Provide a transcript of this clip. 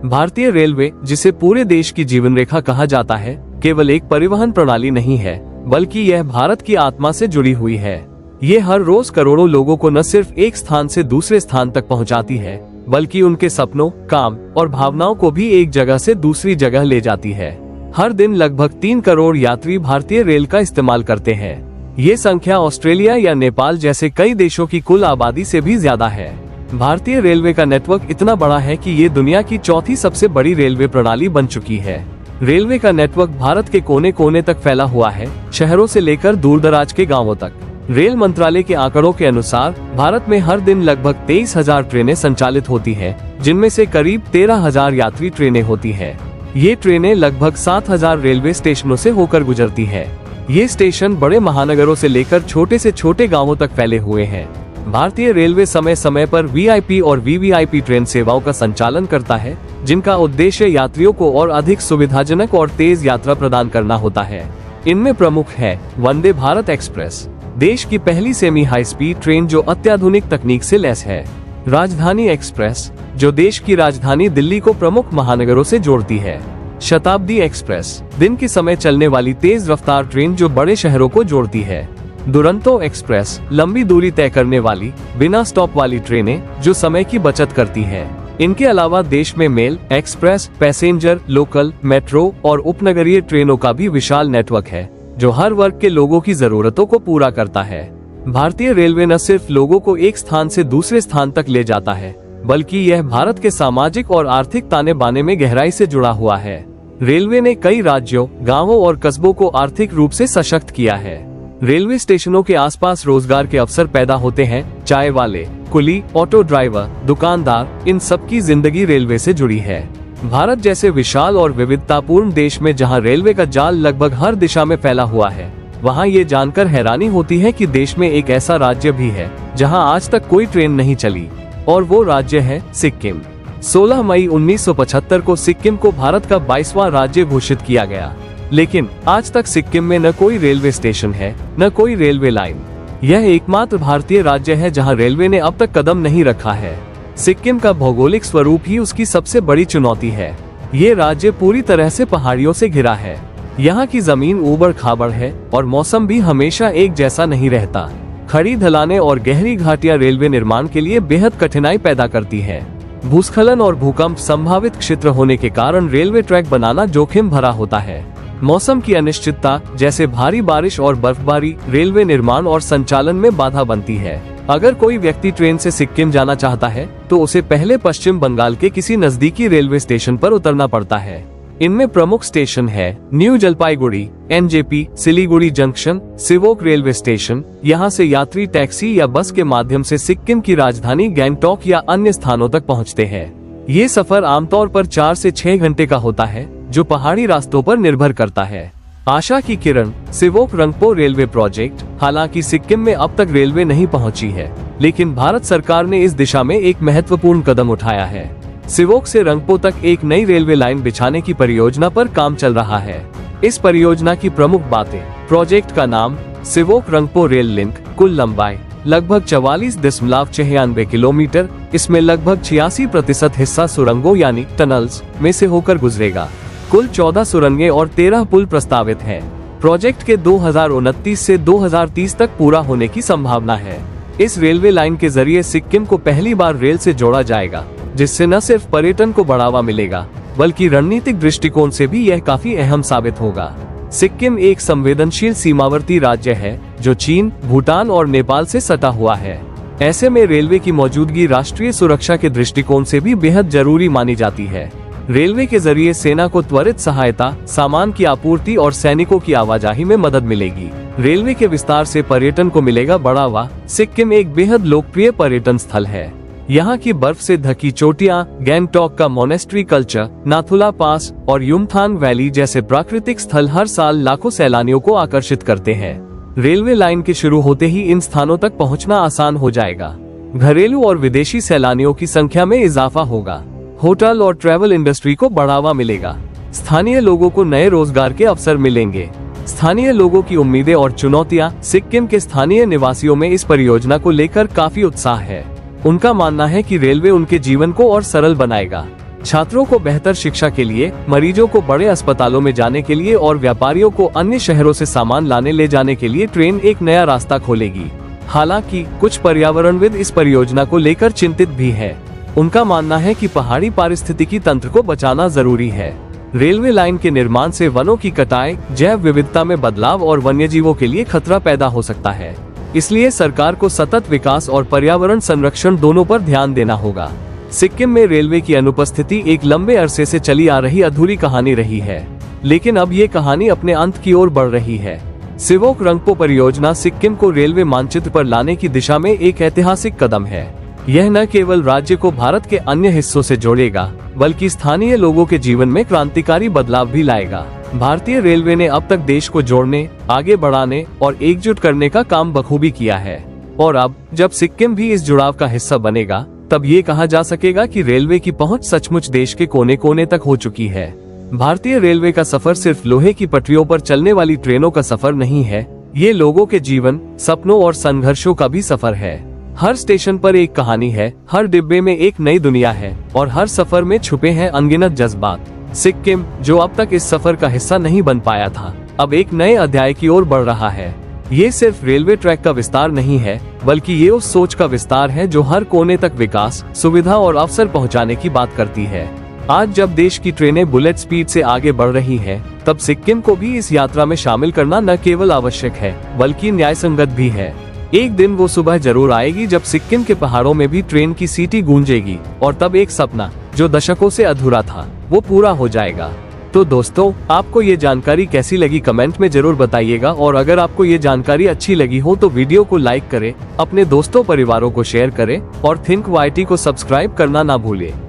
भारतीय रेलवे, जिसे पूरे देश की जीवन रेखा कहा जाता है, केवल एक परिवहन प्रणाली नहीं है, बल्कि यह भारत की आत्मा से जुड़ी हुई है। ये हर रोज करोड़ों लोगों को न सिर्फ एक स्थान से दूसरे स्थान तक पहुंचाती है, बल्कि उनके सपनों, काम और भावनाओं को भी एक जगह से दूसरी जगह ले जाती है। हर दिन लगभग 3 करोड़ यात्री भारतीय रेल का इस्तेमाल करते हैं। ये संख्या ऑस्ट्रेलिया या नेपाल जैसे कई देशों की कुल आबादी से भी ज्यादा है। भारतीय रेलवे का नेटवर्क इतना बड़ा है कि ये दुनिया की चौथी सबसे बड़ी रेलवे प्रणाली बन चुकी है। रेलवे का नेटवर्क भारत के कोने कोने तक फैला हुआ है, शहरों से लेकर दूरदराज के गांवों तक। रेल मंत्रालय के आंकड़ों के अनुसार भारत में हर दिन लगभग 23,000 ट्रेनें संचालित होती हैं, जिनमें से करीब 13,000 यात्री ट्रेनें होती हैं। ये ट्रेनें लगभग 7,000 रेलवे स्टेशनों से होकर गुजरती है। ये स्टेशन बड़े महानगरों से लेकर छोटे से छोटे गाँवों तक फैले हुए हैं। भारतीय रेलवे समय समय पर वीआईपी और वीवीआईपी ट्रेन सेवाओं का संचालन करता है, जिनका उद्देश्य यात्रियों को और अधिक सुविधाजनक और तेज यात्रा प्रदान करना होता है। इनमें प्रमुख है वंदे भारत एक्सप्रेस, देश की पहली सेमी हाई स्पीड ट्रेन जो अत्याधुनिक तकनीक से लैस है। राजधानी एक्सप्रेस, जो देश की राजधानी दिल्ली को प्रमुख महानगरों से जोड़ती है। शताब्दी एक्सप्रेस, दिन के समय चलने वाली तेज रफ्तार ट्रेन जो बड़े शहरों को जोड़ती है। दुरंतो एक्सप्रेस, लंबी दूरी तय करने वाली बिना स्टॉप वाली ट्रेनें जो समय की बचत करती हैं। इनके अलावा देश में mail, express, passenger, local, metro और उपनगरीय ट्रेनों का भी विशाल नेटवर्क है, जो हर वर्ग के लोगों की जरूरतों को पूरा करता है। भारतीय रेलवे न सिर्फ लोगों को एक स्थान से दूसरे स्थान तक ले जाता है, बल्कि यह भारत के सामाजिक और आर्थिक ताने बाने में गहराई से जुड़ा हुआ है। रेलवे ने कई राज्यों, गाँवों और कस्बों को आर्थिक रूप से सशक्त किया है। रेलवे स्टेशनों के आसपास रोजगार के अवसर पैदा होते हैं। चाय वाले, कुली, ऑटो ड्राइवर, दुकानदार, इन सब की जिंदगी रेलवे से जुड़ी है। भारत जैसे विशाल और विविधतापूर्ण देश में जहां रेलवे का जाल लगभग हर दिशा में फैला हुआ है, वहां ये जानकर हैरानी होती है कि देश में एक ऐसा राज्य भी है जहां आज तक कोई ट्रेन नहीं चली, और वो राज्य है सिक्किम। 16 मई 1975 को सिक्किम को भारत का 22वां राज्य घोषित किया गया, लेकिन आज तक सिक्किम में न कोई रेलवे स्टेशन है, न कोई रेलवे लाइन। यह एकमात्र भारतीय राज्य है जहां रेलवे ने अब तक कदम नहीं रखा है। सिक्किम का भौगोलिक स्वरूप ही उसकी सबसे बड़ी चुनौती है। ये राज्य पूरी तरह से पहाड़ियों से घिरा है। यहाँ की जमीन ऊबड़ खाबड़ है और मौसम भी हमेशा एक जैसा नहीं रहता। खड़ी ढलानें और गहरी घाटियां रेलवे निर्माण के लिए बेहद कठिनाई पैदा करती है। भूस्खलन और भूकंप संभावित क्षेत्र होने के कारण रेलवे ट्रैक बनाना जोखिम भरा होता है। मौसम की अनिश्चितता, जैसे भारी बारिश और बर्फबारी, रेलवे निर्माण और संचालन में बाधा बनती है। अगर कोई व्यक्ति ट्रेन से सिक्किम जाना चाहता है, तो उसे पहले पश्चिम बंगाल के किसी नजदीकी रेलवे स्टेशन पर उतरना पड़ता है। इनमें प्रमुख स्टेशन है new Jalpaiguri, NJP, Siliguri junction, Sevoke railway station. यहाँ से यात्री टैक्सी या बस के माध्यम से सिक्किम की राजधानी गैंगटॉक या अन्य स्थानों तक पहुँचते हैं। ये सफर आमतौर पर 4 से 6 घंटे का होता है, जो पहाड़ी रास्तों पर निर्भर करता है। आशा की किरण, सिवोक रंगपो रेलवे प्रोजेक्ट। हालांकि सिक्किम में अब तक रेलवे नहीं पहुंची है, लेकिन भारत सरकार ने इस दिशा में एक महत्वपूर्ण कदम उठाया है। सिवोक से रंगपो तक एक नई रेलवे लाइन बिछाने की परियोजना पर काम चल रहा है। इस परियोजना की प्रमुख बातें: प्रोजेक्ट का नाम सिवोक रंगपो रेल लिंक। कुल लंबाई लगभग 44.96 किलोमीटर। इसमें लगभग 86% हिस्सा सुरंगों यानी टनल्स में से होकर गुजरेगा। कुल 14 सुरंगें और 13 पुल प्रस्तावित हैं। प्रोजेक्ट के 2029 से 2030 तक पूरा होने की संभावना है। इस रेलवे लाइन के जरिए सिक्किम को पहली बार रेल से जोड़ा जाएगा, जिससे न सिर्फ पर्यटन को बढ़ावा मिलेगा, बल्कि रणनीतिक दृष्टिकोण से भी यह काफी अहम साबित होगा। सिक्किम एक संवेदनशील सीमावर्ती राज्य है, जो चीन, भूटान और नेपाल से सटा हुआ है। ऐसे में रेलवे की मौजूदगी राष्ट्रीय सुरक्षा के दृष्टिकोण से भी बेहद जरूरी मानी जाती है। रेलवे के जरिए सेना को त्वरित सहायता, सामान की आपूर्ति और सैनिकों की आवाजाही में मदद मिलेगी। रेलवे के विस्तार से पर्यटन को मिलेगा बढ़ावा। सिक्किम एक बेहद लोकप्रिय पर्यटन स्थल है। यहाँ की बर्फ से ढकी चोटियां, गैंगटॉक का मोनेस्ट्री कल्चर, नाथुला पास और युमथांग वैली जैसे प्राकृतिक स्थल हर साल लाखों सैलानियों को आकर्षित करते हैं। रेलवे लाइन के शुरू होते ही इन स्थानों तक पहुँचना आसान हो जाएगा। घरेलू और विदेशी सैलानियों की संख्या में इजाफा होगा। होटल और ट्रैवल इंडस्ट्री को बढ़ावा मिलेगा। स्थानीय लोगों को नए रोजगार के अवसर मिलेंगे। स्थानीय लोगों की उम्मीदें और चुनौतियां। सिक्किम के स्थानीय निवासियों में इस परियोजना को लेकर काफी उत्साह है। उनका मानना है कि रेलवे उनके जीवन को और सरल बनाएगा। छात्रों को बेहतर शिक्षा के लिए, मरीजों को बड़े अस्पतालों में जाने के लिए और व्यापारियों को अन्य शहरों से सामान लाने ले जाने के लिए ट्रेन एक नया रास्ता खोलेगी। हालांकि कुछ पर्यावरणविद इस परियोजना को लेकर चिंतित भी है। उनका मानना है कि पहाड़ी पारिस्थितिकी तंत्र को बचाना जरूरी है। रेलवे लाइन के निर्माण से वनों की कटाई, जैव विविधता में बदलाव और वन्यजीवों के लिए खतरा पैदा हो सकता है। इसलिए सरकार को सतत विकास और पर्यावरण संरक्षण दोनों पर ध्यान देना होगा। सिक्किम में रेलवे की अनुपस्थिति एक लंबे अरसे से चली आ रही अधूरी कहानी रही है, लेकिन अब ये कहानी अपने अंत की ओर बढ़ रही है। सिवोक रंगपो परियोजना सिक्किम को रेलवे मानचित्र पर लाने की दिशा में एक ऐतिहासिक कदम है। यह न केवल राज्य को भारत के अन्य हिस्सों से जोड़ेगा, बल्कि स्थानीय लोगों के जीवन में क्रांतिकारी बदलाव भी लाएगा। भारतीय रेलवे ने अब तक देश को जोड़ने, आगे बढ़ाने और एकजुट करने का काम बखूबी किया है, और अब जब सिक्किम भी इस जुड़ाव का हिस्सा बनेगा, तब ये कहा जा सकेगा कि रेलवे की पहुंच सचमुच देश के कोने कोने तक हो चुकी है। भारतीय रेलवे का सफर सिर्फ लोहे की पटरियों पर चलने वाली ट्रेनों का सफर नहीं है, ये लोगों के जीवन, सपनों और संघर्षों का भी सफर है। हर स्टेशन पर एक कहानी है, हर डिब्बे में एक नई दुनिया है और हर सफर में छुपे हैं अनगिनत जज्बात। सिक्किम, जो अब तक इस सफर का हिस्सा नहीं बन पाया था, अब एक नए अध्याय की ओर बढ़ रहा है। ये सिर्फ रेलवे ट्रैक का विस्तार नहीं है, बल्कि ये उस सोच का विस्तार है जो हर कोने तक विकास, सुविधा और अवसर पहुंचाने की बात करती है। आज जब देश की ट्रेनें बुलेट स्पीड से आगे बढ़ रही हैं, तब सिक्किम को भी इस यात्रा में शामिल करना न केवल आवश्यक है, बल्कि न्यायसंगत भी है। एक दिन वो सुबह जरूर आएगी जब सिक्किम के पहाड़ों में भी ट्रेन की सीटी गूंजेगी, और तब एक सपना जो दशकों से अधूरा था, वो पूरा हो जाएगा। तो दोस्तों, आपको ये जानकारी कैसी लगी कमेंट में जरूर बताइएगा, और अगर आपको ये जानकारी अच्छी लगी हो तो वीडियो को लाइक करें, अपने दोस्तों परिवारों को शेयर करें और थिंक YT को सब्सक्राइब करना ना भूलें।